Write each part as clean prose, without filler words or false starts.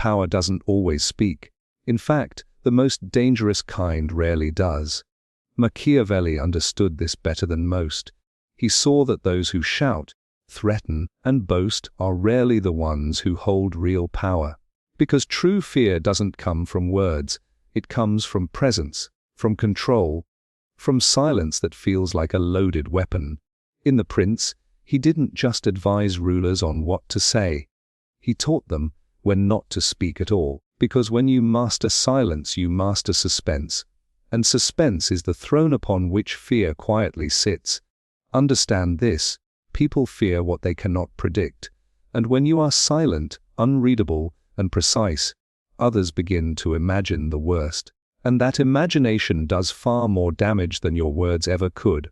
power doesn't always speak. In fact, the most dangerous kind rarely does. Machiavelli understood this better than most. He saw that those who shout, threaten, and boast are rarely the ones who hold real power. Because true fear doesn't come from words, it comes from presence, from control, from silence that feels like a loaded weapon. In The Prince, he didn't just advise rulers on what to say. He taught them when not to speak at all. Because when you master silence, you master suspense. And suspense is the throne upon which fear quietly sits. Understand this: people fear what they cannot predict. And when you are silent, unreadable, and precise, others begin to imagine the worst. And that imagination does far more damage than your words ever could.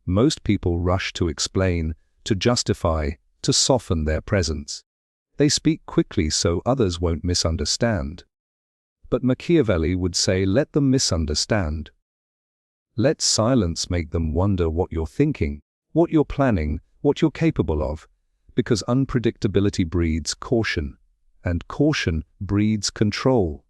Most people rush to explain, to justify, to soften their presence. They speak quickly so others won't misunderstand. But Machiavelli would say, let them misunderstand. Let silence make them wonder what you're thinking, what you're planning, what you're capable of, because unpredictability breeds caution, and caution breeds control.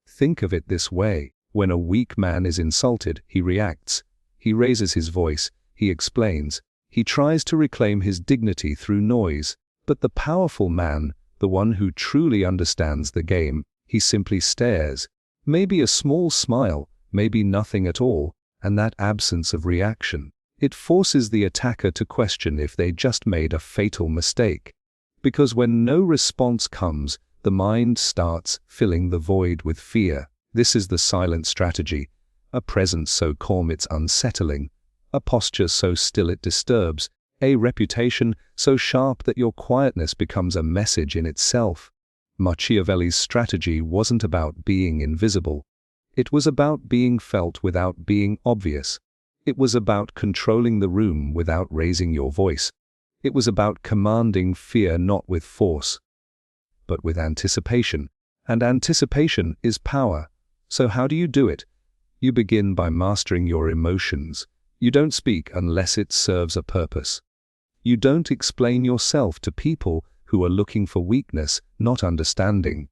Think of it this way: when a weak man is insulted, he reacts, he raises his voice, he explains, he tries to reclaim his dignity through noise. But the powerful man, the one who truly understands the game, he simply stares. Maybe a small smile, maybe nothing at all, and that absence of reaction, it forces the attacker to question if they just made a fatal mistake. Because when no response comes, the mind starts filling the void with fear. This is the silent strategy: a presence so calm it's unsettling, a posture so still it disturbs, a reputation so sharp that your quietness becomes a message in itself. Machiavelli's strategy wasn't about being invisible. It was about being felt without being obvious. It was about controlling the room without raising your voice. It was about commanding fear not with force, but with anticipation. And anticipation is power. So how do you do it? You begin by mastering your emotions. You don't speak unless it serves a purpose. You don't explain yourself to people who are looking for weakness, not understanding.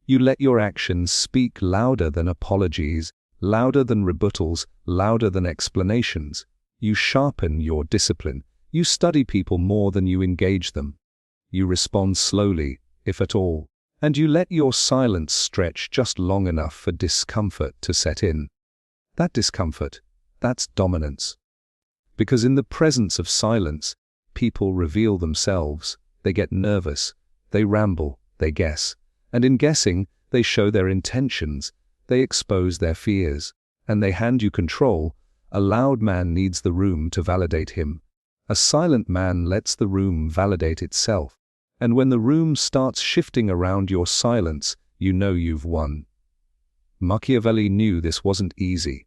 You let your actions speak louder than apologies, louder than rebuttals, louder than explanations. You sharpen your discipline. You study people more than you engage them. You respond slowly, if at all. And you let your silence stretch just long enough for discomfort to set in. That discomfort, that's dominance. Because in the presence of silence, people reveal themselves. They get nervous, they ramble, they guess. And in guessing, they show their intentions, they expose their fears, and they hand you control. A loud man needs the room to validate him. A silent man lets the room validate itself. And when the room starts shifting around your silence, you know you've won. Machiavelli knew this wasn't easy.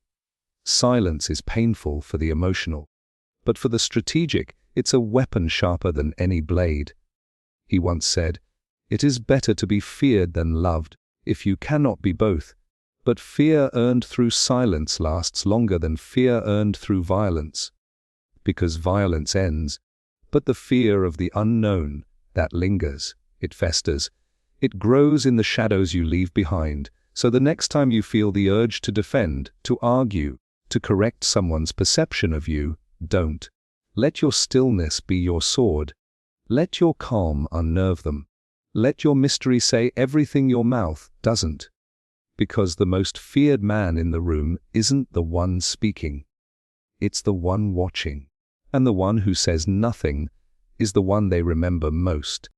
Silence is painful for the emotional. But for the strategic, it's a weapon sharper than any blade. He once said, "It is better to be feared than loved, if you cannot be both. But fear earned through silence lasts longer than fear earned through violence. Because violence ends, but the fear of the unknown, that lingers, it festers, it grows in the shadows you leave behind. So the next time you feel the urge to defend, to argue, to correct someone's perception of you, don't. Let your stillness be your sword. Let your calm unnerve them. Let your mystery say everything your mouth doesn't. Because the most feared man in the room isn't the one speaking. It's the one watching. And the one who says nothing is the one they remember most.